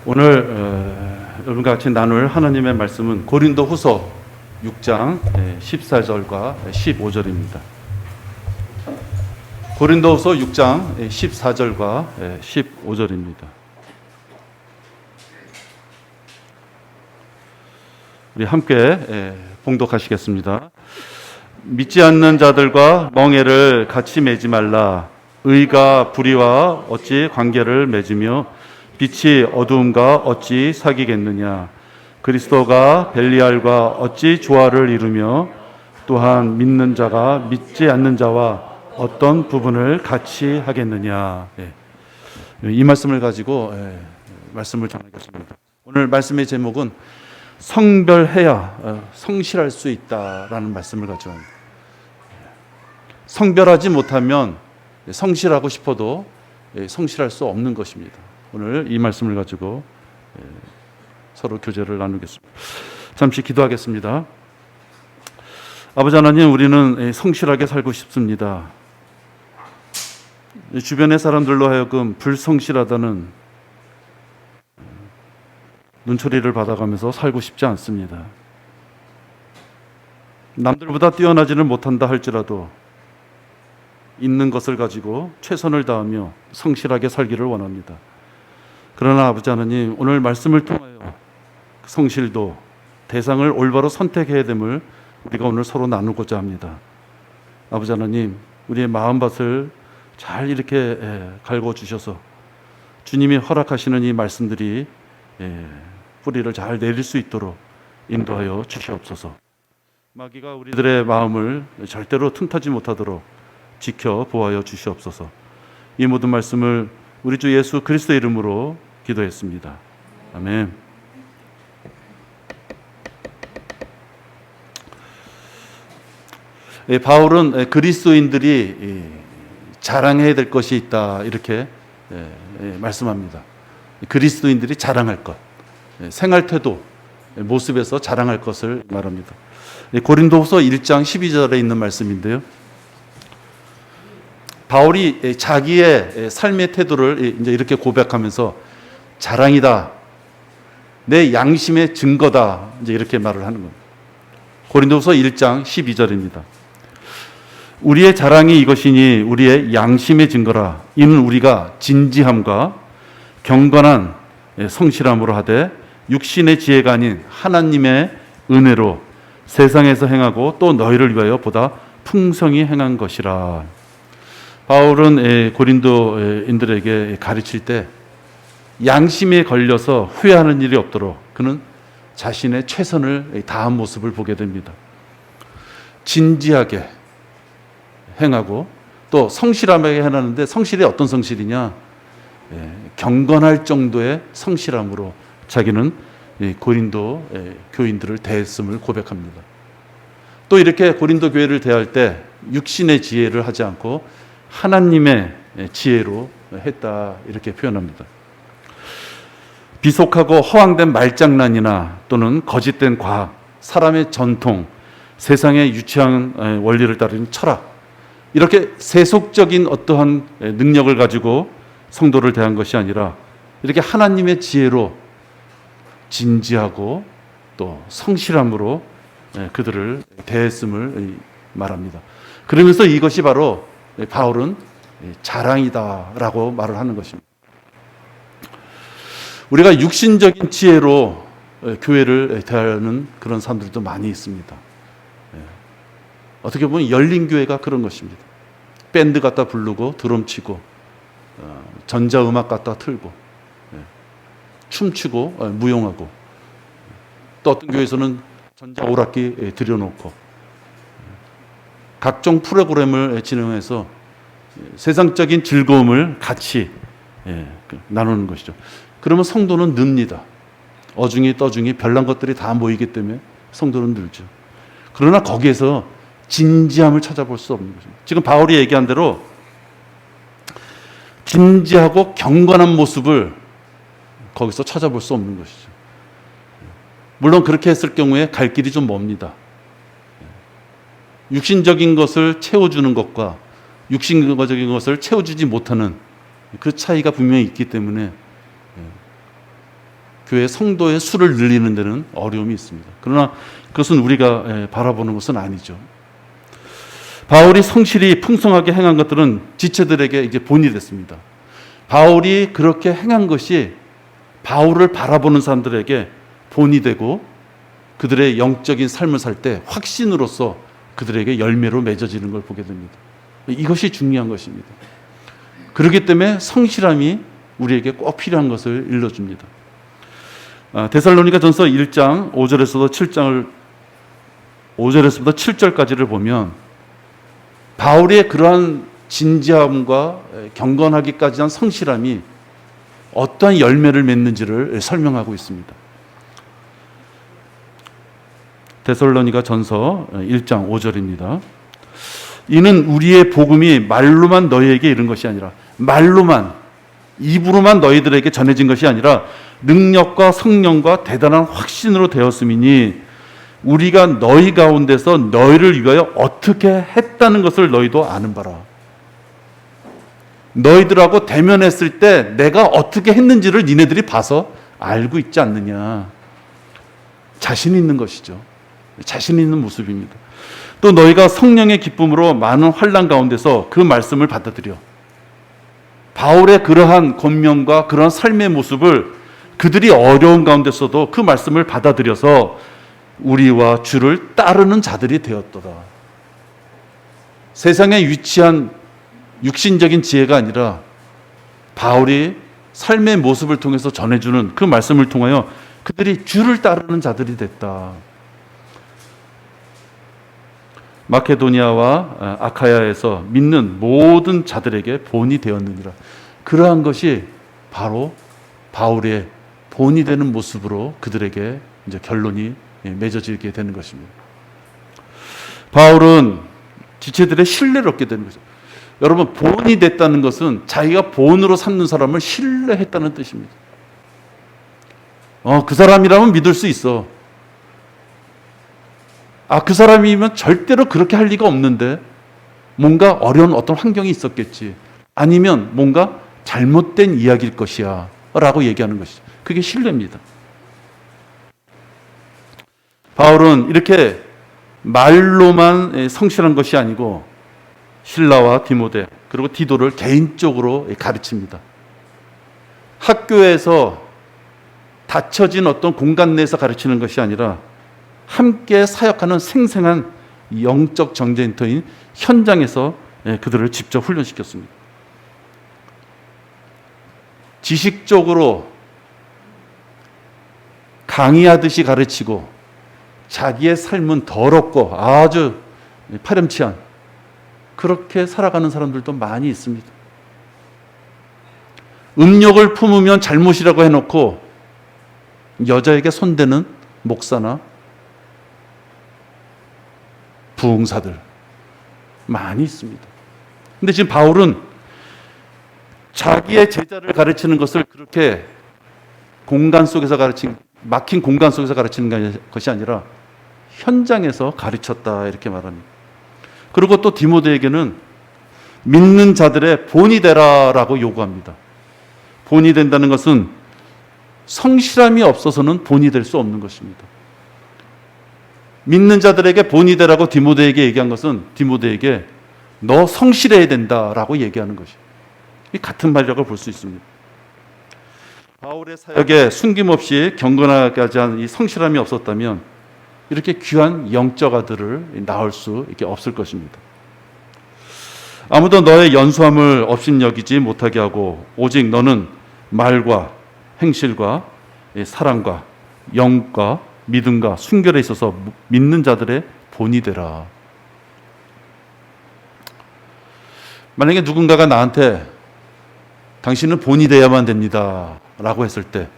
오늘 여러분과 같이 나눌 하나님의 말씀은 고린도후서 6장 14절과 15절입니다. 고린도후서 6장 14절과 15절입니다. 우리 함께 봉독하시겠습니다. 믿지 않는 자들과 멍에를 같이 매지 말라. 의가 불의와 어찌 관계를 맺으며 빛이 어두움과 어찌 사귀겠느냐. 그리스도가 벨리알과 어찌 조화를 이루며 또한 믿는 자가 믿지 않는 자와 어떤 부분을 같이 하겠느냐. 이 말씀을 가지고 말씀을 전하겠습니다. 오늘 말씀의 제목은 성별해야 성실할 수 있다라는 말씀을 가지고 합니다. 성별하지 못하면 성실하고 싶어도 성실할 수 없는 것입니다. 오늘 이 말씀을 가지고 서로 교제를 나누겠습니다. 잠시 기도하겠습니다. 아버지 하나님, 우리는 성실하게 살고 싶습니다. 주변의 사람들로 하여금 불성실하다는 눈초리를 받아가면서 살고 싶지 않습니다. 남들보다 뛰어나지는 못한다 할지라도 있는 것을 가지고 최선을 다하며 성실하게 살기를 원합니다. 그러나 아버지 하나님, 오늘 말씀을 통하여 성실도 대상을 올바로 선택해야 됨을 우리가 오늘 서로 나누고자 합니다. 아버지 하나님, 우리의 마음밭을 잘 이렇게 갈고 주셔서 주님이 허락하시는 이 말씀들이 뿌리를 잘 내릴 수 있도록 인도하여 주시옵소서. 마귀가 우리들의 마음을 절대로 틈타지 못하도록 지켜 보호하여 주시옵소서. 이 모든 말씀을 우리 주 예수 그리스도의 이름으로 기도했습니다. 아멘. 바울은 그리스도인들이 자랑해야 될 것이 있다, 이렇게 말씀합니다. 그리스도인들이 자랑할 것, 생활태도, 모습에서 자랑할 것을 말합니다. 고린도후서 1장 12절에 있는 말씀인데요, 바울이 자기의 삶의 태도를 이제 이렇게 고백하면서 자랑이다, 내 양심의 증거다, 이제 이렇게 말을 하는 겁니다. 고린도후서 1장 12절입니다. 우리의 자랑이 이것이니 우리의 양심의 증거라. 이는 우리가 진지함과 경건한 성실함으로 하되 육신의 지혜가 아닌 하나님의 은혜로 세상에서 행하고 또 너희를 위하여 보다 풍성히 행한 것이라. 바울은 고린도인들에게 가르칠 때 양심에 걸려서 후회하는 일이 없도록 그는 자신의 최선을 다한 모습을 보게 됩니다. 진지하게 행하고 또 성실하게 해놨는데, 성실이 어떤 성실이냐? 경건할 정도의 성실함으로 자기는 고린도 교인들을 대했음을 고백합니다. 또 이렇게 고린도 교회를 대할 때 육신의 지혜를 하지 않고 하나님의 지혜로 했다, 이렇게 표현합니다. 비속하고 허황된 말장난이나 또는 거짓된 과학, 사람의 전통, 세상의 유치한 원리를 따르는 철학, 이렇게 세속적인 어떠한 능력을 가지고 성도를 대한 것이 아니라 이렇게 하나님의 지혜로 진지하고 또 성실함으로 그들을 대했음을 말합니다. 그러면서 이것이 바로 바울은 자랑이다라고 말을 하는 것입니다. 우리가 육신적인 지혜로 교회를 대하는 그런 사람들도 많이 있습니다. 어떻게 보면 열린 교회가 그런 것입니다. 밴드 갖다 부르고 드럼 치고 전자음악 갖다 틀고 춤추고 무용하고, 또 어떤 교회에서는 전자오락기 들여놓고 각종 프로그램을 진행해서 세상적인 즐거움을 같이 나누는 것이죠. 그러면 성도는 늡니다. 어중이 떠중이 별난 것들이 다 모이기 때문에 성도는 늘죠. 그러나 거기에서 진지함을 찾아볼 수 없는 것입니다. 지금 바울이 얘기한 대로 진지하고 경건한 모습을 거기서 찾아볼 수 없는 것이죠. 물론 그렇게 했을 경우에 갈 길이 좀 멉니다. 육신적인 것을 채워주는 것과 육신적인 것을 채워주지 못하는 그 차이가 분명히 있기 때문에 교회 성도의 수를 늘리는 데는 어려움이 있습니다. 그러나 그것은 우리가 바라보는 것은 아니죠. 바울이 성실히 풍성하게 행한 것들은 지체들에게 이제 본이 됐습니다. 바울이 그렇게 행한 것이 바울을 바라보는 사람들에게 본이 되고 그들의 영적인 삶을 살 때 확신으로서 그들에게 열매로 맺어지는 걸 보게 됩니다. 이것이 중요한 것입니다. 그렇기 때문에 성실함이 우리에게 꼭 필요한 것을 일러줍니다. 데살로니가전서 1장 5절부터 7절까지를 보면 바울의 그러한 진지함과 경건하기까지 한 성실함이 어떠한 열매를 맺는지를 설명하고 있습니다. 데살로니가전서 1장 5절입니다. 이는 우리의 복음이 말로만 너희에게 이른 것이 아니라, 말로만, 입으로만 너희들에게 전해진 것이 아니라 능력과 성령과 대단한 확신으로 되었음이니 우리가 너희 가운데서 너희를 위하여 어떻게 했다는 것을 너희도 아는 바라. 너희들하고 대면했을 때 내가 어떻게 했는지를 니네들이 봐서 알고 있지 않느냐. 자신 있는 것이죠. 자신 있는 모습입니다. 또 너희가 성령의 기쁨으로 많은 환난 가운데서 그 말씀을 받아들여. 바울의 그러한 권면과 그러한 삶의 모습을 그들이 어려운 가운데서도 그 말씀을 받아들여서 우리와 주를 따르는 자들이 되었도다. 세상에 위치한 육신적인 지혜가 아니라 바울이 삶의 모습을 통해서 전해주는 그 말씀을 통하여 그들이 주를 따르는 자들이 됐다. 마케도니아와 아카야에서 믿는 모든 자들에게 본이 되었느니라. 그러한 것이 바로 바울의 본이 되는 모습으로 그들에게 이제 결론이 맺어지게 되는 것입니다. 바울은 지체들의 신뢰를 얻게 되는 거죠. 여러분, 본이 됐다는 것은 자기가 본으로 삼는 사람을 신뢰했다는 뜻입니다. 그 사람이라면 믿을 수 있어. 그 사람이면 절대로 그렇게 할 리가 없는데 뭔가 어려운 어떤 환경이 있었겠지. 아니면 뭔가 잘못된 이야기일 것이야 라고 얘기하는 것이죠. 그게 신뢰입니다. 바울은 이렇게 말로만 성실한 것이 아니고 실라와 디모데 그리고 디도를 개인적으로 가르칩니다. 학교에서 닫혀진 어떤 공간 내에서 가르치는 것이 아니라 함께 사역하는 생생한 영적 전쟁터인 현장에서 그들을 직접 훈련시켰습니다. 지식적으로 강의하듯이 가르치고 자기의 삶은 더럽고 아주 파렴치한 그렇게 살아가는 사람들도 많이 있습니다. 음욕을 품으면 잘못이라고 해놓고 여자에게 손대는 목사나 부흥사들 많이 있습니다. 근데 지금 바울은 자기의 제자를 가르치는 것을 그렇게 공간 속에서 막힌 공간 속에서 가르치는 것이 아니라 현장에서 가르쳤다 이렇게 말합니다. 그리고 또 디모데에게는 믿는 자들의 본이 되라라고 요구합니다. 본이 된다는 것은 성실함이 없어서는 본이 될 수 없는 것입니다. 믿는 자들에게 본이 되라고 디모데에게 얘기한 것은 디모데에게 너 성실해야 된다라고 얘기하는 것이 같은 말이라고 볼 수 있습니다. 바울의 사역에 숨김없이 경건하게 한 이 성실함이 없었다면 이렇게 귀한 영적 아들을 낳을 수 없을 것입니다. 아무도 너의 연수함을 업신여기지 못하게 하고 오직 너는 말과 행실과 사랑과 영과 믿음과 순결에 있어서 믿는 자들의 본이 되라. 만약에 누군가가 나한테 당신은 본이 돼야만 됩니다 라고 했을 때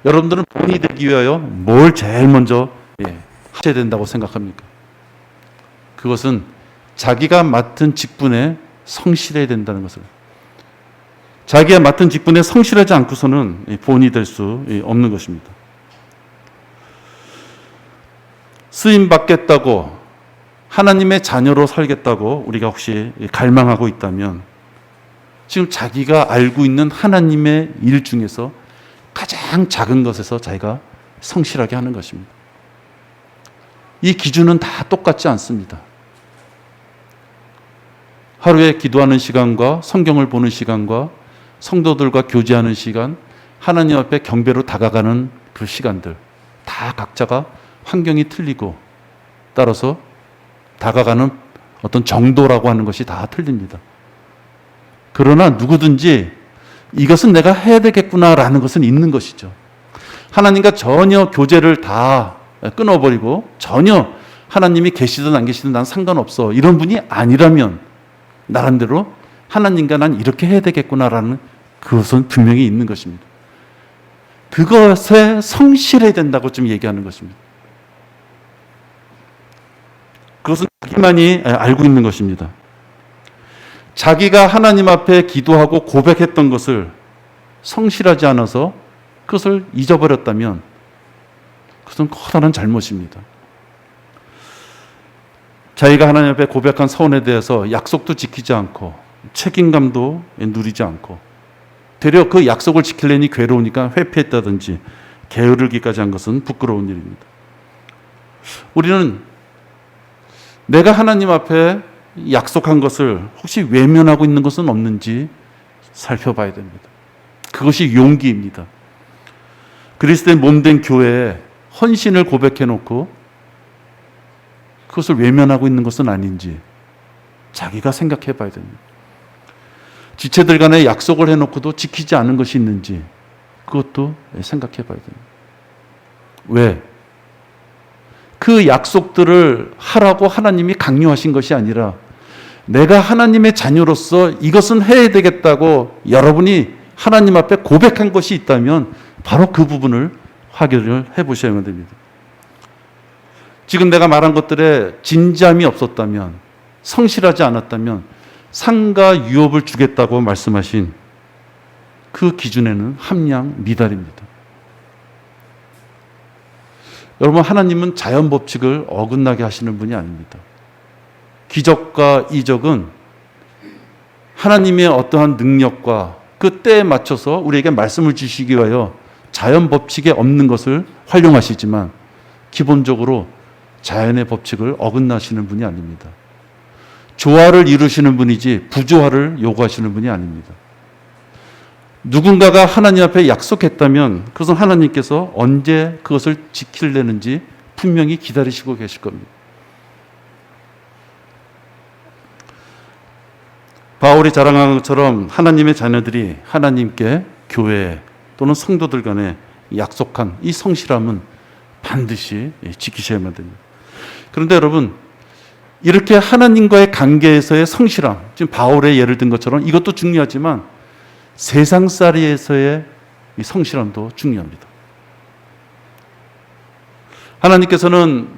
여러분들은 본이 되기 위하여 뭘 제일 먼저 하셔야 된다고 생각합니까? 그것은 자기가 맡은 직분에 성실해야 된다는 것을. 자기가 맡은 직분에 성실하지 않고서는 본이 될 수 없는 것입니다. 쓰임 받겠다고 하나님의 자녀로 살겠다고 우리가 혹시 갈망하고 있다면 지금 자기가 알고 있는 하나님의 일 중에서 가장 작은 것에서 자기가 성실하게 하는 것입니다. 이 기준은 다 똑같지 않습니다. 하루에 기도하는 시간과 성경을 보는 시간과 성도들과 교제하는 시간, 하나님 앞에 경배로 다가가는 그 시간들, 다 각자가 환경이 틀리고 따라서 다가가는 어떤 정도라고 하는 것이 다 틀립니다. 그러나 누구든지 이것은 내가 해야 되겠구나라는 것은 있는 것이죠. 하나님과 전혀 교제를 다 끊어버리고 전혀 하나님이 계시든 안 계시든 난 상관없어, 이런 분이 아니라면 나름대로 하나님과 난 이렇게 해야 되겠구나라는 그것은 분명히 있는 것입니다. 그것에 성실해야 된다고 좀 얘기하는 것입니다. 그것은 자기만이 알고 있는 것입니다. 자기가 하나님 앞에 기도하고 고백했던 것을 성실하지 않아서 그것을 잊어버렸다면 그것은 커다란 잘못입니다. 자기가 하나님 앞에 고백한 서원에 대해서 약속도 지키지 않고 책임감도 누리지 않고 되려 그 약속을 지키려니 괴로우니까 회피했다든지 게으르기까지 한 것은 부끄러운 일입니다. 우리는 내가 하나님 앞에 약속한 것을 혹시 외면하고 있는 것은 없는지 살펴봐야 됩니다. 그것이 용기입니다. 그리스도의 몸된 교회에 헌신을 고백해놓고 그것을 외면하고 있는 것은 아닌지 자기가 생각해 봐야 됩니다. 지체들 간에 약속을 해놓고도 지키지 않은 것이 있는지 그것도 생각해 봐야 됩니다. 왜? 그 약속들을 하라고 하나님이 강요하신 것이 아니라 내가 하나님의 자녀로서 이것은 해야 되겠다고 여러분이 하나님 앞에 고백한 것이 있다면 바로 그 부분을 확인을 해보셔야만 됩니다. 지금 내가 말한 것들에 진지함이 없었다면, 성실하지 않았다면 상과 유업을 주겠다고 말씀하신 그 기준에는 함량 미달입니다. 여러분, 하나님은 자연 법칙을 어긋나게 하시는 분이 아닙니다. 기적과 이적은 하나님의 어떠한 능력과 그 때에 맞춰서 우리에게 말씀을 주시기 위하여 자연 법칙에 없는 것을 활용하시지만 기본적으로 자연의 법칙을 어긋나시는 분이 아닙니다. 조화를 이루시는 분이지 부조화를 요구하시는 분이 아닙니다. 누군가가 하나님 앞에 약속했다면 그것은 하나님께서 언제 그것을 지키려는지 분명히 기다리시고 계실 겁니다. 바울이 자랑한 것처럼 하나님의 자녀들이 하나님께 교회 또는 성도들 간에 약속한 이 성실함은 반드시 지키셔야만 됩니다. 그런데 여러분, 이렇게 하나님과의 관계에서의 성실함, 지금 바울의 예를 든 것처럼 이것도 중요하지만 세상살이에서의 이 성실함도 중요합니다. 하나님께서는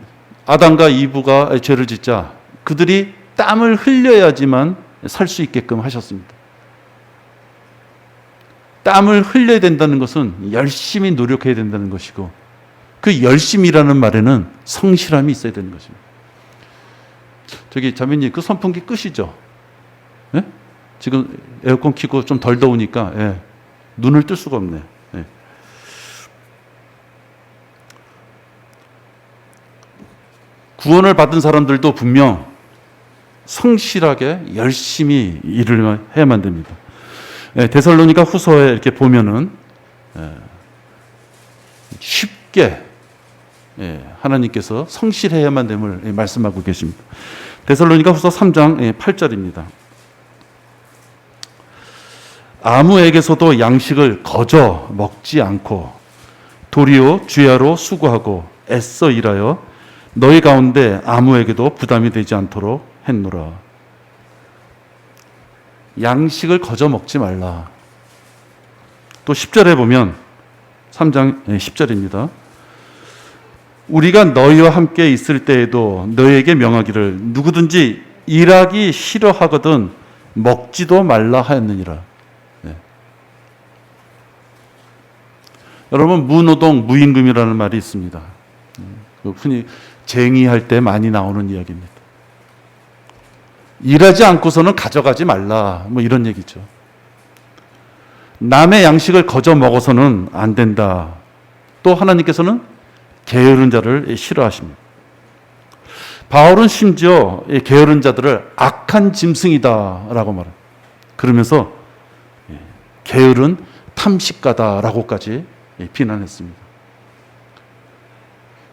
아담과 이브가 죄를 짓자 그들이 땀을 흘려야지만 살 수 있게끔 하셨습니다. 땀을 흘려야 된다는 것은 열심히 노력해야 된다는 것이고 그 열심이라는 말에는 성실함이 있어야 되는 것입니다. 저기 자매님, 그 선풍기 끄시죠? 예? 지금 에어컨 켜고 좀 덜 더우니까 눈을 뜰 수가 없네. 구원을 받은 사람들도 분명 성실하게 열심히 일을 해야만 됩니다. 데살로니가 후서에 이렇게 보면은 쉽게 하나님께서 성실해야만 됨을 말씀하고 계십니다. 데살로니가 후서 3장 8절입니다. 아무에게서도 양식을 거저 먹지 않고 도리어 주야로 수고하고 애써 일하여 너희 가운데 아무에게도 부담이 되지 않도록 했노라. 양식을 거저 먹지 말라. 또 10절에 보면 3장 10절입니다. 우리가 너희와 함께 있을 때에도 너희에게 명하기를 누구든지 일하기 싫어하거든 먹지도 말라 하였느니라. 여러분, 무노동 무임금이라는 말이 있습니다. 흔히 쟁의할 때 많이 나오는 이야기입니다. 일하지 않고서는 가져가지 말라, 뭐 이런 얘기죠. 남의 양식을 거저 먹어서는 안 된다. 또 하나님께서는 게으른 자를 싫어하십니다. 바울은 심지어 게으른 자들을 악한 짐승이다라고 말합니다. 그러면서 게으른 탐식가다라고까지 비난했습니다.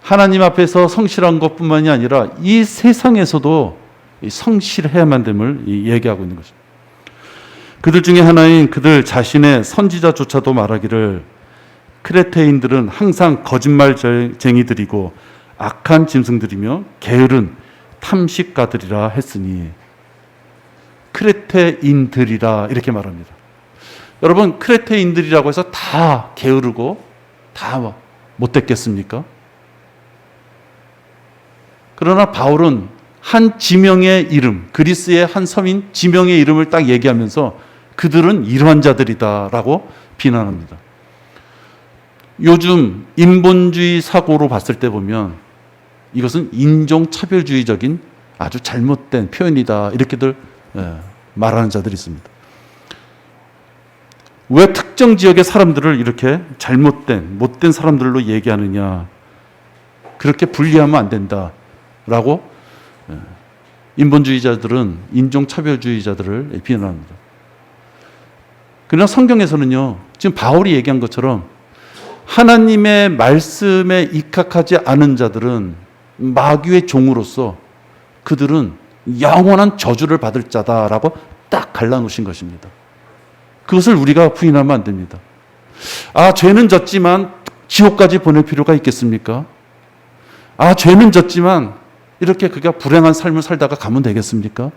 하나님 앞에서 성실한 것뿐만이 아니라 이 세상에서도 성실해야만 됨을 얘기하고 있는 것입니다. 그들 중에 하나인 그들 자신의 선지자조차도 말하기를 크레테인들은 항상 거짓말쟁이들이고 악한 짐승들이며 게으른 탐식가들이라 했으니, 크레테인들이라 이렇게 말합니다. 여러분, 크레테인들이라고 해서 다 게으르고 다 못됐겠습니까? 그러나 바울은 한 지명의 이름, 그리스의 한 서민 지명의 이름을 딱 얘기하면서 그들은 이러한 자들이다라고 비난합니다. 요즘 인본주의 사고로 봤을 때 보면 이것은 인종차별주의적인 아주 잘못된 표현이다, 이렇게들 말하는 자들이 있습니다. 왜 특정 지역의 사람들을 이렇게 잘못된, 못된 사람들로 얘기하느냐, 그렇게 분리하면 안 된다라고 인본주의자들은 인종차별주의자들을 비난합니다. 그러나 성경에서는요, 지금 바울이 얘기한 것처럼 하나님의 말씀에 입각하지 않은 자들은 마귀의 종으로서 그들은 영원한 저주를 받을 자다라고 딱 갈라놓으신 것입니다. 그것을 우리가 부인하면 안 됩니다. 아, 죄는 졌지만 지옥까지 보낼 필요가 있겠습니까? 아, 죄는 졌지만 이렇게 그가 불행한 삶을 살다가 가면 되겠습니까?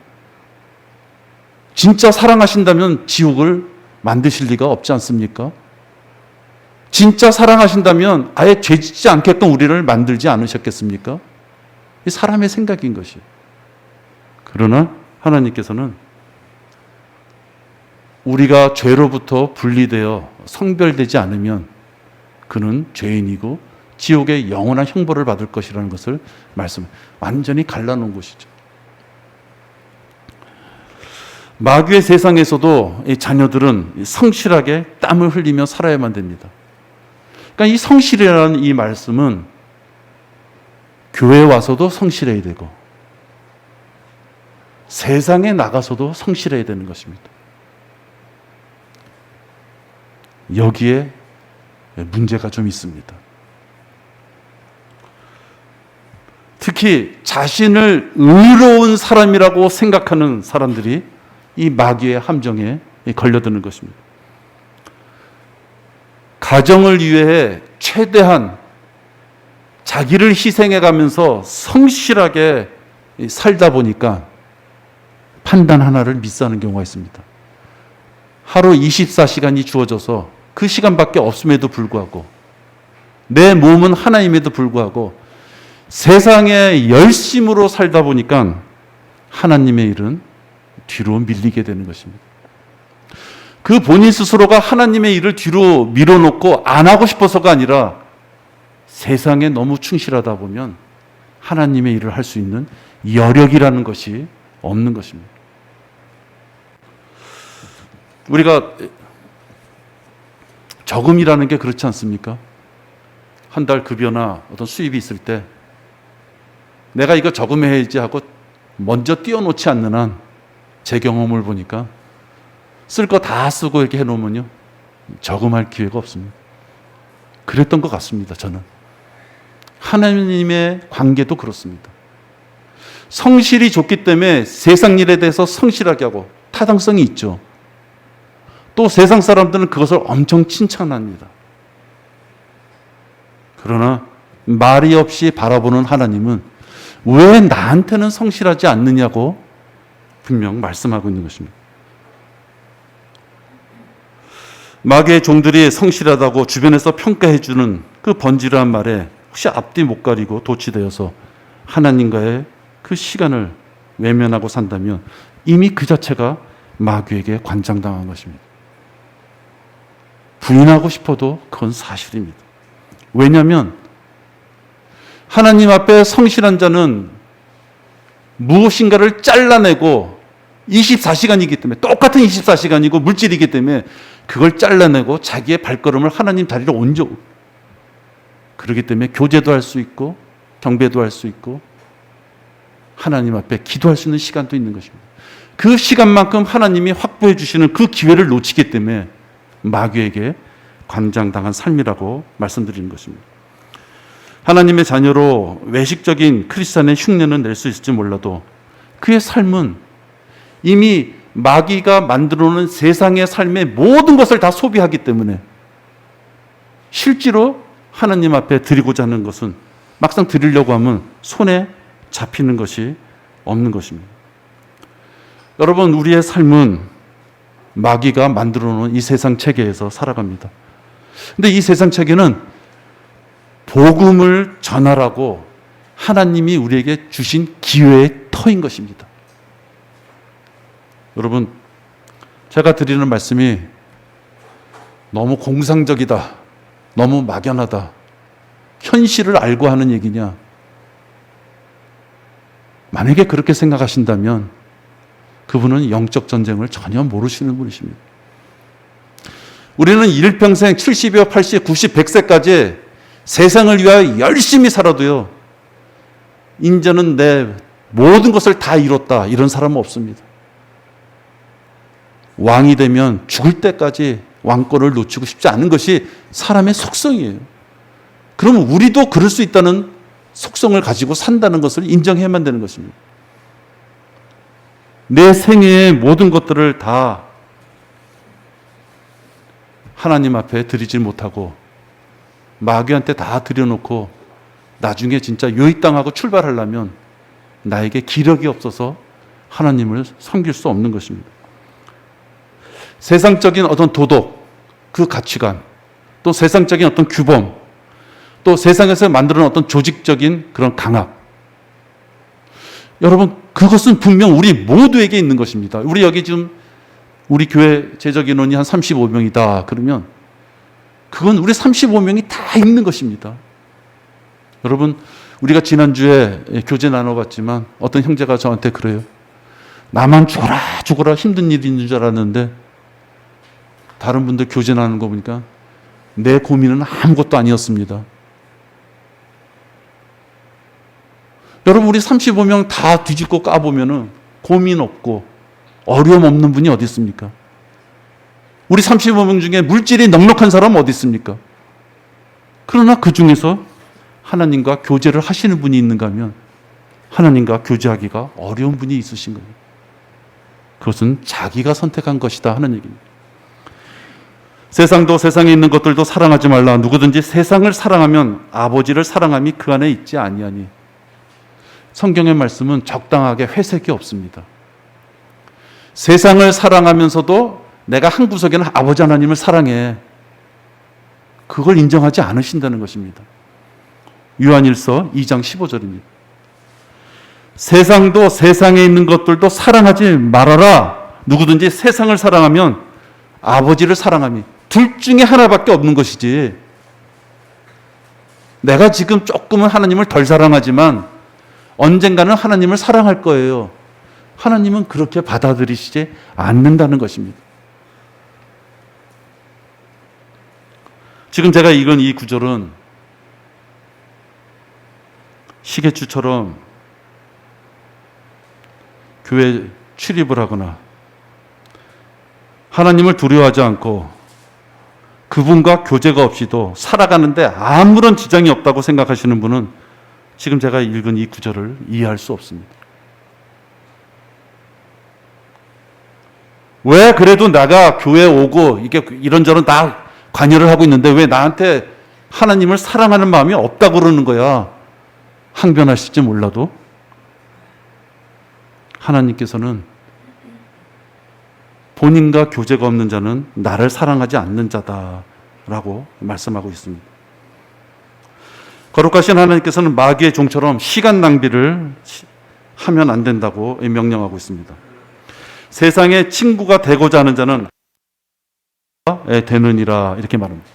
진짜 사랑하신다면 지옥을 만드실 리가 없지 않습니까? 진짜 사랑하신다면 아예 죄 짓지 않게끔 우리를 만들지 않으셨겠습니까? 이 사람의 생각인 것이. 그러나 하나님께서는 우리가 죄로부터 분리되어 성별되지 않으면 그는 죄인이고 지옥의 영원한 형벌을 받을 것이라는 것을 완전히 갈라놓은 것이죠. 마귀의 세상에서도 이 자녀들은 성실하게 땀을 흘리며 살아야만 됩니다. 그러니까 이 성실이라는 이 말씀은 교회에 와서도 성실해야 되고 세상에 나가서도 성실해야 되는 것입니다. 여기에 문제가 좀 있습니다. 특히 자신을 의로운 사람이라고 생각하는 사람들이 이 마귀의 함정에 걸려드는 것입니다. 가정을 위해 최대한 자기를 희생해가면서 성실하게 살다 보니까 판단 하나를 미스하는 경우가 있습니다. 하루 24시간이 주어져서 그 시간밖에 없음에도 불구하고 내 몸은 하나임에도 불구하고 세상에 열심으로 살다 보니까 하나님의 일은 뒤로 밀리게 되는 것입니다. 그 본인 스스로가 하나님의 일을 뒤로 밀어놓고 안 하고 싶어서가 아니라 세상에 너무 충실하다 보면 하나님의 일을 할 수 있는 여력이라는 것이 없는 것입니다. 우리가 저금이라는 게 그렇지 않습니까? 한 달 급여나 어떤 수입이 있을 때 내가 이거 저금해야지 하고 먼저 띄워놓지 않는 한 제 경험을 보니까 쓸 거 다 쓰고 이렇게 해놓으면요 저금할 기회가 없습니다. 그랬던 것 같습니다. 저는 하나님의 관계도 그렇습니다. 성실이 좋기 때문에 세상 일에 대해서 성실하게 하고 타당성이 있죠. 또 세상 사람들은 그것을 엄청 칭찬합니다. 그러나 말이 없이 바라보는 하나님은 왜 나한테는 성실하지 않느냐고 분명 말씀하고 있는 것입니다. 마귀의 종들이 성실하다고 주변에서 평가해주는 그 번지르한 말에 혹시 앞뒤 못 가리고 도취되어서 하나님과의 그 시간을 외면하고 산다면 이미 그 자체가 마귀에게 관장당한 것입니다. 부인하고 싶어도 그건 사실입니다. 왜냐하면 하나님 앞에 성실한 자는 무엇인가를 잘라내고 24시간이기 때문에 똑같은 24시간이고 물질이기 때문에 그걸 잘라내고 자기의 발걸음을 하나님 자리로 옮겨. 그렇기 때문에 교제도 할 수 있고 경배도 할 수 있고 하나님 앞에 기도할 수 있는 시간도 있는 것입니다. 그 시간만큼 하나님이 확보해 주시는 그 기회를 놓치기 때문에 마귀에게 관장당한 삶이라고 말씀드리는 것입니다. 하나님의 자녀로 외식적인 크리스찬의 흉내는 낼 수 있을지 몰라도 그의 삶은 이미 마귀가 만들어 놓은 세상의 삶의 모든 것을 다 소비하기 때문에 실제로 하나님 앞에 드리고자 하는 것은 막상 드리려고 하면 손에 잡히는 것이 없는 것입니다. 여러분, 우리의 삶은 마귀가 만들어 놓은 이 세상 체계에서 살아갑니다. 근데 이 세상 체계는 복음을 전하라고 하나님이 우리에게 주신 기회의 터인 것입니다. 여러분, 제가 드리는 말씀이 너무 공상적이다, 너무 막연하다, 현실을 알고 하는 얘기냐? 만약에 그렇게 생각하신다면 그분은 영적 전쟁을 전혀 모르시는 분이십니다. 우리는 일평생 70여, 80, 90, 100세까지 세상을 위하여 열심히 살아도요, 인제는 내 모든 것을 다 이뤘다, 이런 사람은 없습니다. 왕이 되면 죽을 때까지 왕권을 놓치고 싶지 않은 것이 사람의 속성이에요. 그러면 우리도 그럴 수 있다는 속성을 가지고 산다는 것을 인정해야만 되는 것입니다. 내 생애의 모든 것들을 다 하나님 앞에 드리지 못하고 마귀한테 다 드려놓고 나중에 진짜 요익당하고 출발하려면 나에게 기력이 없어서 하나님을 섬길 수 없는 것입니다. 세상적인 어떤 도덕, 그 가치관, 또 세상적인 어떤 규범, 또 세상에서 만들어놓은 어떤 조직적인 그런 강압. 여러분, 그것은 분명 우리 모두에게 있는 것입니다. 우리 여기 지금 우리 교회 재적 인원이 한 35명이다. 그러면 그건 우리 35명이 다 있는 것입니다. 여러분, 우리가 지난주에 교제 나눠봤지만 어떤 형제가 저한테 그래요. 나만 죽어라 힘든 일이 있는 줄 알았는데 다른 분들 교제 나누는 거 보니까 내 고민은 아무것도 아니었습니다. 여러분, 우리 35명 다 뒤집고 까보면은 고민 없고 어려움 없는 분이 어디 있습니까? 우리 35명 중에 물질이 넉넉한 사람 어디 있습니까? 그러나 그 중에서 하나님과 교제를 하시는 분이 있는가 하면 하나님과 교제하기가 어려운 분이 있으신 거예요. 그것은 자기가 선택한 것이다 하는 얘기입니다. 세상도 세상에 있는 것들도 사랑하지 말라. 누구든지 세상을 사랑하면 아버지를 사랑함이 그 안에 있지 아니하니. 성경의 말씀은 적당하게 회색이 없습니다. 세상을 사랑하면서도 내가 한 구석에는 아버지 하나님을 사랑해. 그걸 인정하지 않으신다는 것입니다. 요한일서 2장 15절입니다. 세상도 세상에 있는 것들도 사랑하지 말아라. 누구든지 세상을 사랑하면 아버지를 사랑함이. 둘 중에 하나밖에 없는 것이지. 내가 지금 조금은 하나님을 덜 사랑하지만 언젠가는 하나님을 사랑할 거예요. 하나님은 그렇게 받아들이시지 않는다는 것입니다. 지금 제가 읽은 이 구절은 시계추처럼 교회 출입을 하거나 하나님을 두려워하지 않고 그분과 교제가 없이도 살아가는데 아무런 지장이 없다고 생각하시는 분은 지금 제가 읽은 이 구절을 이해할 수 없습니다. 왜 그래도 내가 교회 오고 이게 이런저런 다 관여를 하고 있는데 왜 나한테 하나님을 사랑하는 마음이 없다고 그러는 거야? 항변하실지 몰라도 하나님께서는 본인과 교제가 없는 자는 나를 사랑하지 않는 자다라고 말씀하고 있습니다. 거룩하신 하나님께서는 마귀의 종처럼 시간 낭비를 하면 안 된다고 명령하고 있습니다. 세상의 친구가 되고자 하는 자는 되느니라 이렇게 말합니다.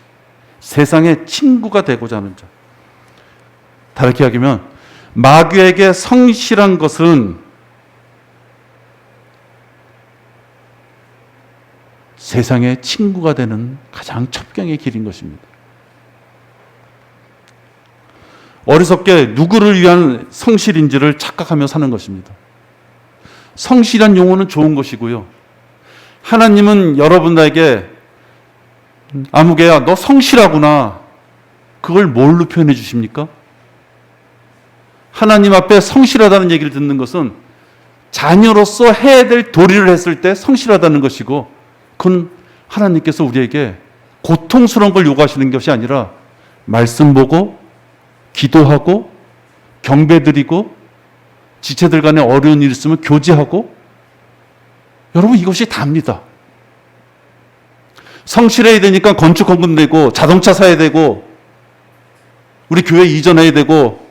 세상의 친구가 되고자 하는 자. 다르게 이야기하면 마귀에게 성실한 것은 세상의 친구가 되는 가장 첩경의 길인 것입니다. 어리석게 누구를 위한 성실인지를 착각하며 사는 것입니다. 성실한 용어는 좋은 것이고요. 하나님은 여러분에게 아무개야 너 성실하구나. 그걸 뭘로 표현해 주십니까? 하나님 앞에 성실하다는 얘기를 듣는 것은 자녀로서 해야 될 도리를 했을 때 성실하다는 것이고, 그건 하나님께서 우리에게 고통스러운 걸 요구하시는 것이 아니라 말씀 보고 기도하고 경배드리고 지체들 간에 어려운 일 있으면 교제하고, 여러분 이것이 답니다. 성실해야 되니까 건축 헌금 내고 자동차 사야 되고 우리 교회 이전해야 되고,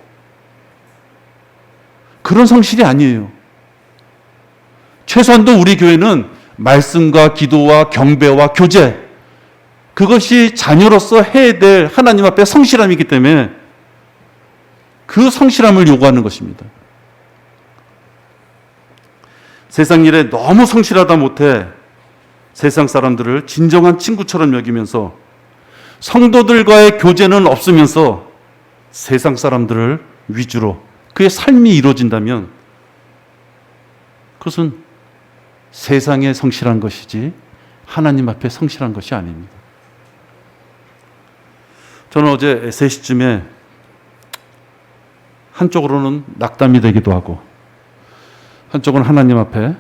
그런 성실이 아니에요. 최소한도 우리 교회는 말씀과 기도와 경배와 교제, 그것이 자녀로서 해야 될 하나님 앞에 성실함이기 때문에 그 성실함을 요구하는 것입니다. 세상 일에 너무 성실하다 못해 세상 사람들을 진정한 친구처럼 여기면서 성도들과의 교제는 없으면서 세상 사람들을 위주로 그의 삶이 이루어진다면 그것은 세상에 성실한 것이지 하나님 앞에 성실한 것이 아닙니다. 저는 어제 3시쯤에 한쪽으로는 낙담이 되기도 하고 한쪽은 하나님 앞에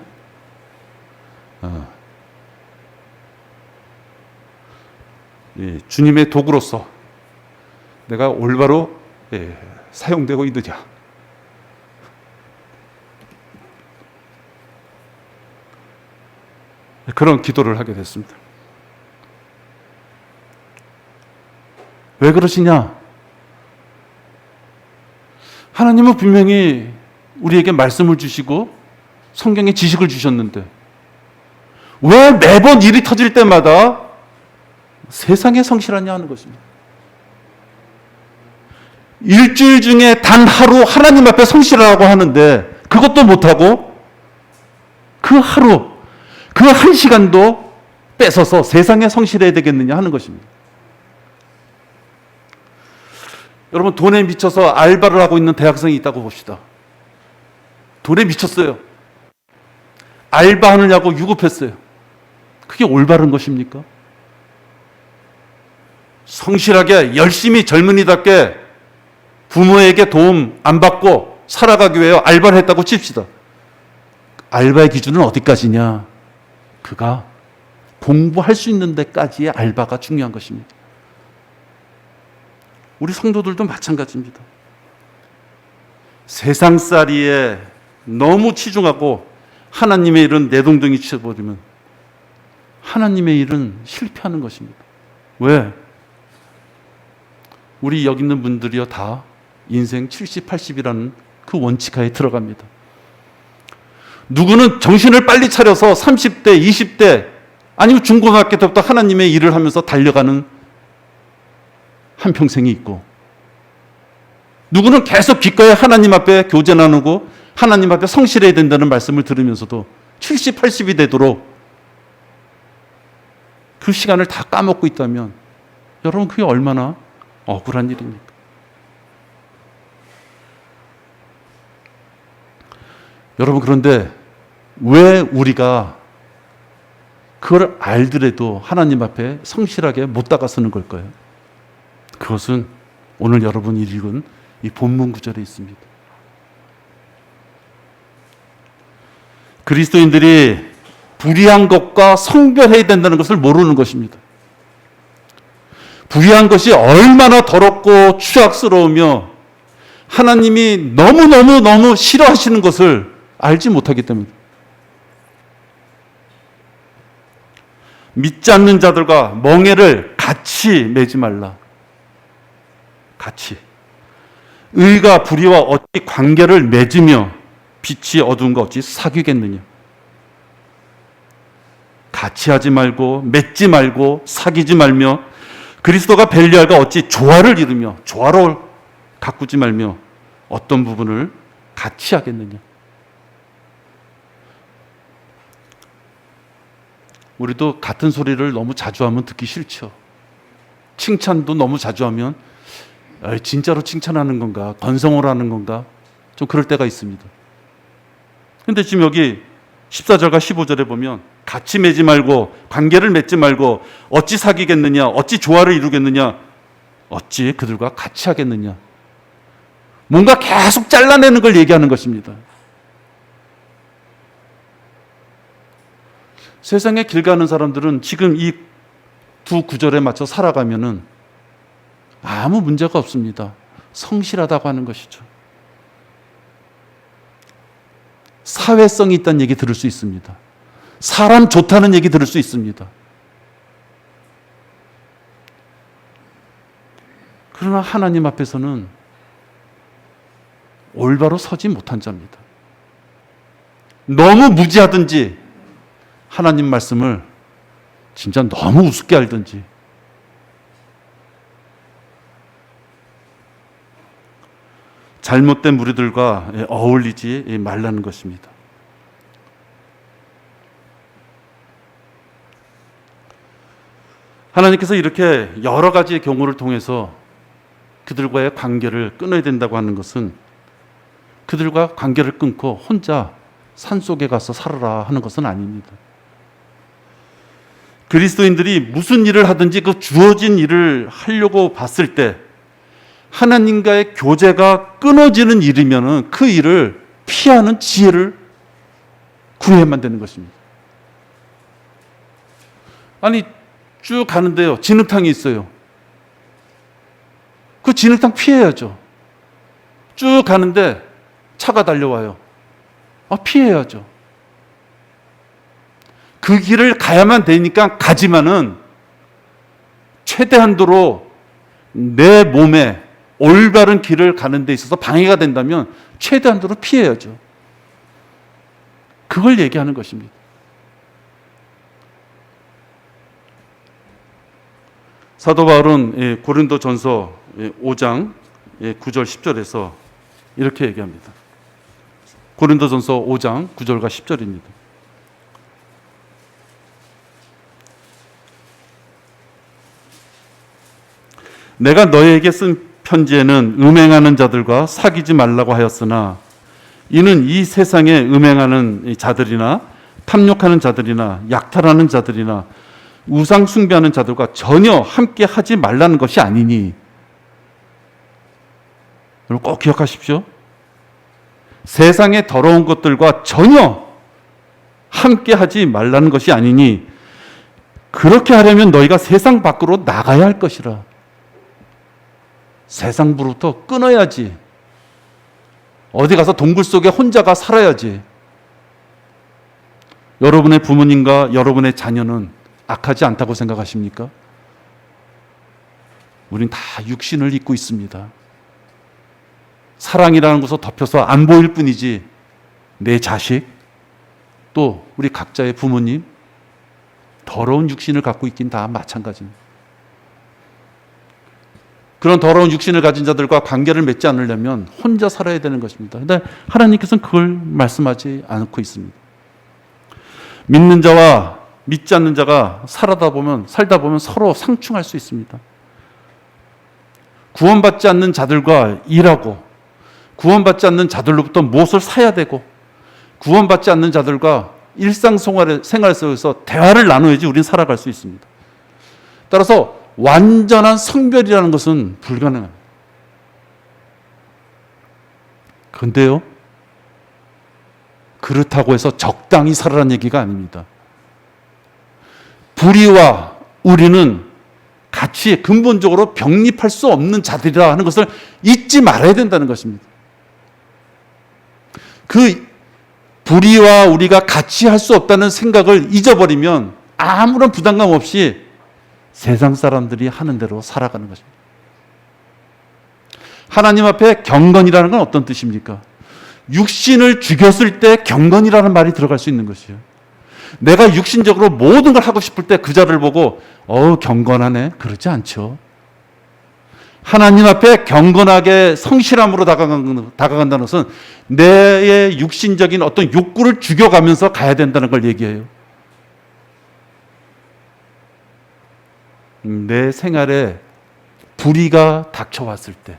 주님의 도구로서 내가 올바로 사용되고 있느냐, 그런 기도를 하게 됐습니다. 왜 그러시냐? 하나님은 분명히 우리에게 말씀을 주시고 성경에 지식을 주셨는데 왜 매번 일이 터질 때마다 세상에 성실하냐 하는 것입니다. 일주일 중에 단 하루 하나님 앞에 성실하라고 하는데 그것도 못하고 그 하루, 그 한 시간도 뺏어서 세상에 성실해야 되겠느냐 하는 것입니다. 여러분, 돈에 미쳐서 알바를 하고 있는 대학생이 있다고 봅시다. 돈에 미쳤어요. 알바하느냐고 유급했어요. 그게 올바른 것입니까? 성실하게 열심히 젊은이답게 부모에게 도움 안 받고 살아가기 위해 알바를 했다고 칩시다. 알바의 기준은 어디까지냐? 그가 공부할 수 있는 데까지의 알바가 중요한 것입니다. 우리 성도들도 마찬가지입니다. 세상살이에 너무 치중하고 하나님의 일은 내동댕이 치워버리면 하나님의 일은 실패하는 것입니다. 왜? 우리 여기 있는 분들이요 다 인생 70, 80이라는 그 원칙하에 들어갑니다. 누구는 정신을 빨리 차려서 30대, 20대 아니면 중고등학교 때부터 하나님의 일을 하면서 달려가는 한평생이 있고, 누구는 계속 귓가에 하나님 앞에 교제 나누고 하나님 앞에 성실해야 된다는 말씀을 들으면서도 70, 80이 되도록 그 시간을 다 까먹고 있다면 여러분 그게 얼마나 억울한 일입니까? 여러분, 그런데 왜 우리가 그걸 알더라도 하나님 앞에 성실하게 못 다가서는 걸까요? 그것은 오늘 여러분이 읽은 이 본문 구절에 있습니다. 그리스도인들이 불의한 것과 성별해야 된다는 것을 모르는 것입니다. 불의한 것이 얼마나 더럽고 추악스러우며 하나님이 너무너무 싫어하시는 것을 알지 못하기 때문입니다. 믿지 않는 자들과 멍에를 같이 매지 말라. 같이. 의가 불의와 어찌 관계를 맺으며 빛이 어두운가 어찌 사귀겠느냐. 같이 하지 말고 맺지 말고 사귀지 말며 그리스도가 벨리알과 어찌 조화를 이루며 조화를 가꾸지 말며 어떤 부분을 같이 하겠느냐. 우리도 같은 소리를 너무 자주 하면 듣기 싫죠. 칭찬도 너무 자주 하면 진짜로 칭찬하는 건가, 건성으로 하는 건가, 좀 그럴 때가 있습니다. 근데 지금 여기 14절과 15절에 보면 같이 맺지 말고, 관계를 맺지 말고, 어찌 사귀겠느냐, 어찌 조화를 이루겠느냐, 어찌 그들과 같이 하겠느냐. 뭔가 계속 잘라내는 걸 얘기하는 것입니다. 세상에 길 가는 사람들은 지금 이 두 구절에 맞춰 살아가면은 아무 문제가 없습니다. 성실하다고 하는 것이죠. 사회성이 있다는 얘기 들을 수 있습니다. 사람 좋다는 얘기 들을 수 있습니다. 그러나 하나님 앞에서는 올바로 서지 못한 자입니다. 너무 무지하든지 하나님 말씀을 진짜 너무 우습게 알든지, 잘못된 무리들과 어울리지 말라는 것입니다. 하나님께서 이렇게 여러 가지의 경우를 통해서 그들과의 관계를 끊어야 된다고 하는 것은 그들과 관계를 끊고 혼자 산속에 가서 살아라 하는 것은 아닙니다. 그리스도인들이 무슨 일을 하든지 그 주어진 일을 하려고 봤을 때 하나님과의 교제가 끊어지는 일이면 그 일을 피하는 지혜를 구해야만 되는 것입니다. 아니, 쭉 가는데요, 진흙탕이 있어요. 그 진흙탕 피해야죠. 쭉 가는데 차가 달려와요. 피해야죠. 그 길을 가야만 되니까 가지만은 최대한도로 내 몸에 올바른 길을 가는 데 있어서 방해가 된다면 최대한도로 피해야죠. 그걸 얘기하는 것입니다. 사도 바울은 고린도전서 5장 9절 10절에서 이렇게 얘기합니다. 고린도전서 5장 9절과 10절입니다. 내가 너에게 쓴 편지에는 음행하는 자들과 사귀지 말라고 하였으나 이는 이 세상에 음행하는 자들이나 탐욕하는 자들이나 약탈하는 자들이나 우상 숭배하는 자들과 전혀 함께 하지 말라는 것이 아니니. 여러분 꼭 기억하십시오. 세상의 더러운 것들과 전혀 함께 하지 말라는 것이 아니니 그렇게 하려면 너희가 세상 밖으로 나가야 할 것이라. 세상부터 끊어야지. 어디 가서 동굴 속에 혼자가 살아야지. 여러분의 부모님과 여러분의 자녀는 악하지 않다고 생각하십니까? 우린 다 육신을 입고 있습니다. 사랑이라는 것을 덮여서 안 보일 뿐이지 내 자식, 또 우리 각자의 부모님, 더러운 육신을 갖고 있긴 다 마찬가지입니다. 그런 더러운 육신을 가진 자들과 관계를 맺지 않으려면 혼자 살아야 되는 것입니다. 그런데 하나님께서는 그걸 말씀하지 않고 있습니다. 믿는 자와 믿지 않는 자가 살다 보면 서로 상충할 수 있습니다. 구원받지 않는 자들과 일하고, 구원받지 않는 자들로부터 무엇을 사야 되고, 구원받지 않는 자들과 일상생활 속에서 대화를 나눠야지 우리는 살아갈 수 있습니다. 따라서 완전한 성별이라는 것은 불가능합니다. 그런데요, 그렇다고 해서 적당히 살아라는 얘기가 아닙니다. 불의와 우리는 같이 근본적으로 병립할 수 없는 자들이라 하는 것을 잊지 말아야 된다는 것입니다. 그 불의와 우리가 같이 할 수 없다는 생각을 잊어버리면 아무런 부담감 없이 세상 사람들이 하는 대로 살아가는 것입니다. 하나님 앞에 경건이라는 건 어떤 뜻입니까? 육신을 죽였을 때 경건이라는 말이 들어갈 수 있는 것이에요. 내가 육신적으로 모든 걸 하고 싶을 때 그 자를 보고 경건하네, 그러지 않죠. 하나님 앞에 경건하게 성실함으로 다가간다는 것은 내의 육신적인 어떤 욕구를 죽여가면서 가야 된다는 걸 얘기해요. 내 생활에 불의가 닥쳐왔을 때,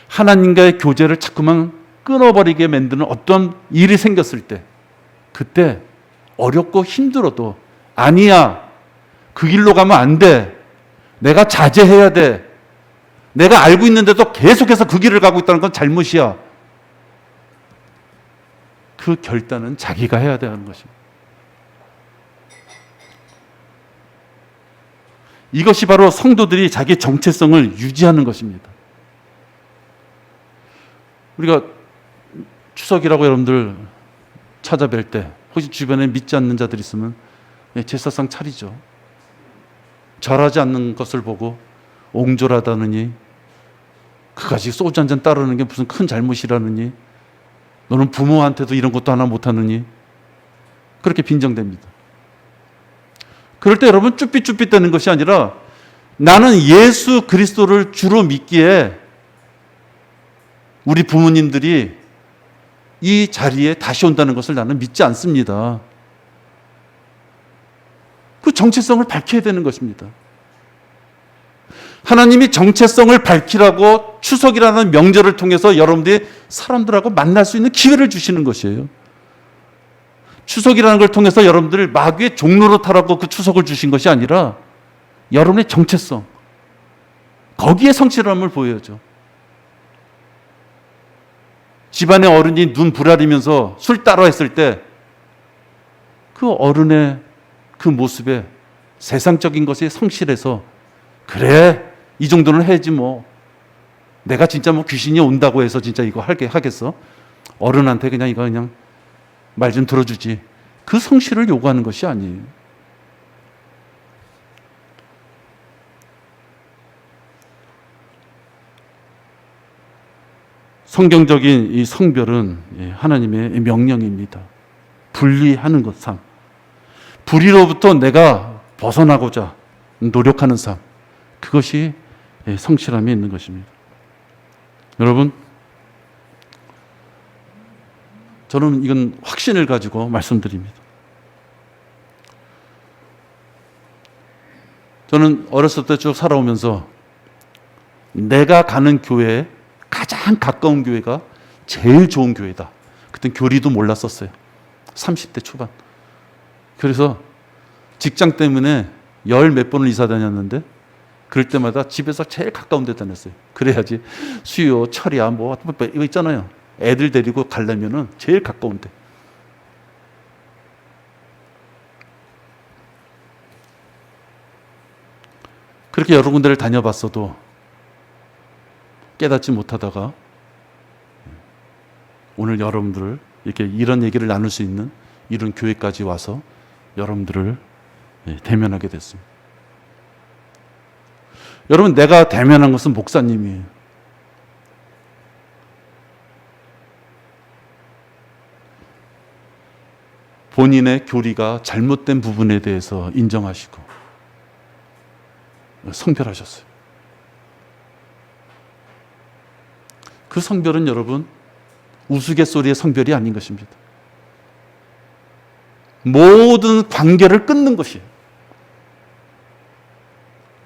하나님과의 교제를 자꾸만 끊어버리게 만드는 어떤 일이 생겼을 때, 그때 어렵고 힘들어도 아니야, 그 길로 가면 안 돼, 내가 자제해야 돼, 내가 알고 있는데도 계속해서 그 길을 가고 있다는 건 잘못이야, 그 결단은 자기가 해야 되는 것입니다. 이것이 바로 성도들이 자기 정체성을 유지하는 것입니다. 우리가 추석이라고 여러분들 찾아뵐 때 혹시 주변에 믿지 않는 자들 있으면 제사상 차리죠. 절하지 않는 것을 보고 옹졸하다느니, 그까지 소주 한잔 따르는 게 무슨 큰 잘못이라느니, 너는 부모한테도 이런 것도 하나 못하느니, 그렇게 빈정됩니다. 그럴 때 여러분 쭈삣쭈삣 되는 것이 아니라, 나는 예수 그리스도를 주로 믿기에 우리 부모님들이 이 자리에 다시 온다는 것을 나는 믿지 않습니다. 그 정체성을 밝혀야 되는 것입니다. 하나님이 정체성을 밝히라고 추석이라는 명절을 통해서 여러분들이 사람들하고 만날 수 있는 기회를 주시는 것이에요. 추석이라는 걸 통해서 여러분들을 마귀의 종로로 타라고 그 추석을 주신 것이 아니라 여러분의 정체성, 거기에 성실함을 보여야죠. 집안의 어른이 눈 부라리면서 술 따라 했을 때 그 어른의 그 모습에 세상적인 것에 성실해서, 그래, 이 정도는 해야지 뭐, 내가 진짜 뭐 귀신이 온다고 해서 진짜 이거 하겠어? 어른한테 그냥 말 좀 들어주지, 그 성실을 요구하는 것이 아니에요. 성경적인 이 성별은 하나님의 명령입니다. 분리하는 것, 삶. 불의로부터 내가 벗어나고자 노력하는 삶, 그것이 성실함이 있는 것입니다. 여러분, 저는 이건 확신을 가지고 말씀드립니다. 저는 어렸을 때 쭉 살아오면서 내가 가는 교회에 가장 가까운 교회가 제일 좋은 교회다. 그땐 교리도 몰랐었어요. 30대 초반. 그래서 직장 때문에 열 몇 번을 이사 다녔는데, 그럴 때마다 집에서 제일 가까운 데 다녔어요. 그래야지 수요, 철야 뭐 이거 있잖아요. 애들 데리고 가려면은 제일 가까운 데. 그렇게 여러 군데를 다녀봤어도 깨닫지 못하다가 오늘 여러분들을 이렇게 이런 얘기를 나눌 수 있는 이런 교회까지 와서 여러분들을 대면하게 됐습니다. 여러분, 내가 대면한 것은 목사님이에요. 본인의 교리가 잘못된 부분에 대해서 인정하시고 성별하셨어요. 그 성별은 여러분 우스갯소리의 성별이 아닌 것입니다. 모든 관계를 끊는 것이에요.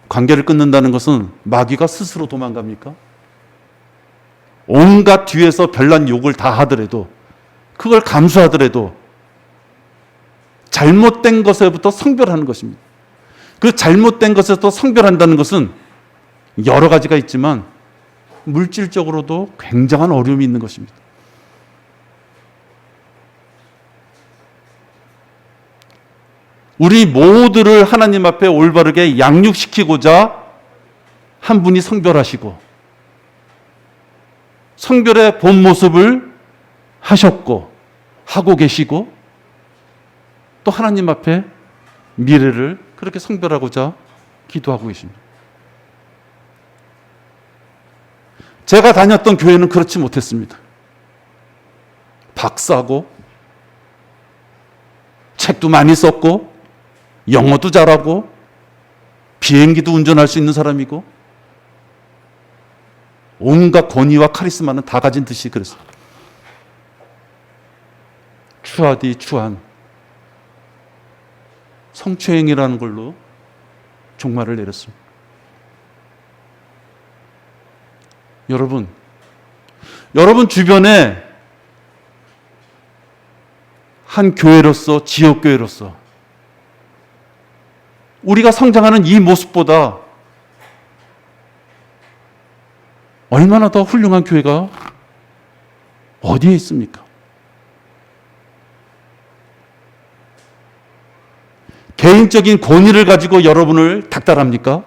관계를 끊는다는 것은 마귀가 스스로 도망갑니까? 온갖 뒤에서 별난 욕을 다 하더라도, 그걸 감수하더라도 잘못된 것에부터 성별하는 것입니다. 그 잘못된 것에서 성별한다는 것은 여러 가지가 있지만 물질적으로도 굉장한 어려움이 있는 것입니다. 우리 모두를 하나님 앞에 올바르게 양육시키고자 한 분이 성별하시고 성별의 본 모습을 하셨고 하고 계시고, 또 하나님 앞에 미래를 그렇게 성별하고자 기도하고 계십니다. 제가 다녔던 교회는 그렇지 못했습니다. 박사고 책도 많이 썼고 영어도 잘하고 비행기도 운전할 수 있는 사람이고 온갖 권위와 카리스마는 다 가진 듯이 그랬어요. 추하디 추한 성추행이라는 걸로 종말을 내렸습니다. 여러분 주변에 한 교회로서, 지역교회로서 우리가 성장하는 이 모습보다 얼마나 더 훌륭한 교회가 어디에 있습니까? 개인적인 권위를 가지고 여러분을 닥달합니까?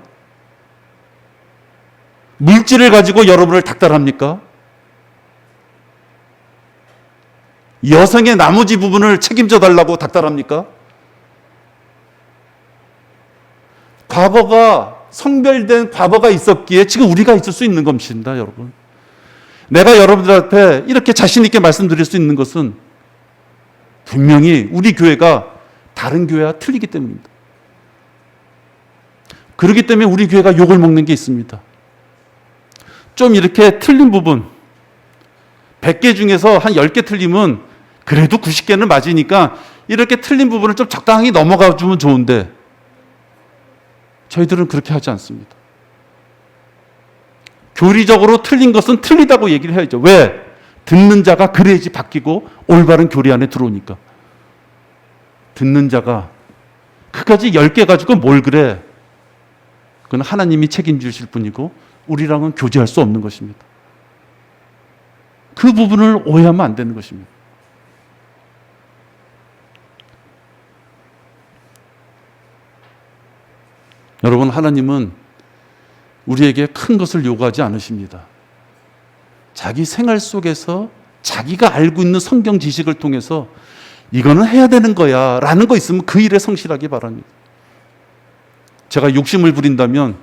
물질을 가지고 여러분을 닥달합니까? 여성의 나머지 부분을 책임져 달라고 닥달합니까? 성별된 과거가 있었기에 지금 우리가 있을 수 있는 것입니다, 여러분. 내가 여러분들한테 이렇게 자신 있게 말씀드릴 수 있는 것은 분명히 우리 교회가 다른 교회와 틀리기 때문입니다. 그렇기 때문에 우리 교회가 욕을 먹는 게 있습니다. 좀 이렇게 틀린 부분, 100개 중에서 한 10개 틀리면 그래도 90개는 맞으니까 이렇게 틀린 부분을 좀 적당히 넘어가 주면 좋은데 저희들은 그렇게 하지 않습니다. 교리적으로 틀린 것은 틀리다고 얘기를 해야죠. 왜? 듣는 자가 그래야지 바뀌고 올바른 교리 안에 들어오니까. 듣는 자가 그까지 10개 가지고 뭘 그래? 그건 하나님이 책임지실 뿐이고 우리랑은 교제할 수 없는 것입니다. 그 부분을 오해하면 안 되는 것입니다. 여러분, 하나님은 우리에게 큰 것을 요구하지 않으십니다. 자기 생활 속에서 자기가 알고 있는 성경 지식을 통해서 이거는 해야 되는 거야 라는 거 있으면 그 일에 성실하기 바랍니다. 제가 욕심을 부린다면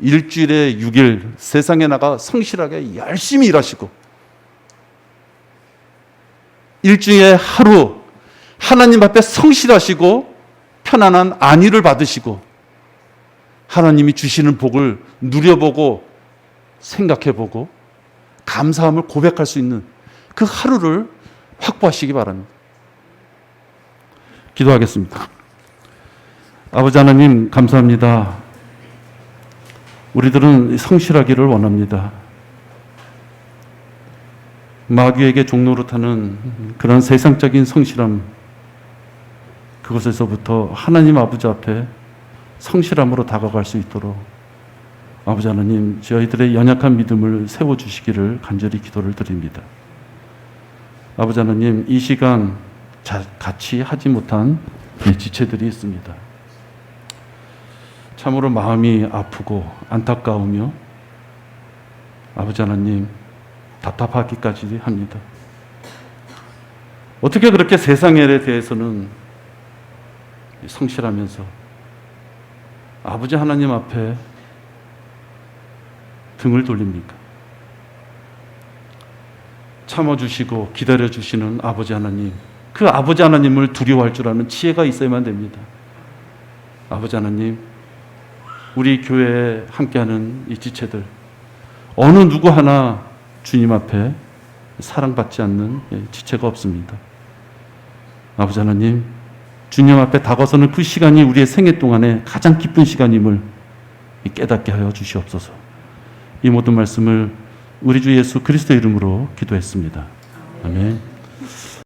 일주일에 6일 세상에 나가 성실하게 열심히 일하시고 일주일에 하루 하나님 앞에 성실하시고 편안한 안위를 받으시고 하나님이 주시는 복을 누려보고 생각해보고 감사함을 고백할 수 있는 그 하루를 확보하시기 바랍니다. 기도하겠습니다. 아버지 하나님 감사합니다. 우리들은 성실하기를 원합니다. 마귀에게 종로로 타는 그런 세상적인 성실함, 그것에서부터 하나님 아버지 앞에 성실함으로 다가갈 수 있도록 아버지 하나님 저희들의 연약한 믿음을 세워주시기를 간절히 기도를 드립니다. 아버지 하나님 이 시간 같이 하지 못한 지체들이 있습니다. 참으로 마음이 아프고 안타까우며 아버지 하나님 답답하기까지 합니다. 어떻게 그렇게 세상에 대해서는 성실하면서 아버지 하나님 앞에 등을 돌립니까? 참아주시고 기다려주시는 아버지 하나님, 그 아버지 하나님을 두려워할 줄 아는 지혜가 있어야만 됩니다. 아버지 하나님, 우리 교회에 함께하는 이 지체들 어느 누구 하나 주님 앞에 사랑받지 않는 지체가 없습니다. 아버지 하나님, 주님 앞에 다가서는 그 시간이 우리의 생애 동안에 가장 기쁜 시간임을 깨닫게 하여 주시옵소서. 이 모든 말씀을 우리 주 예수 그리스도 이름으로 기도했습니다. 아멘.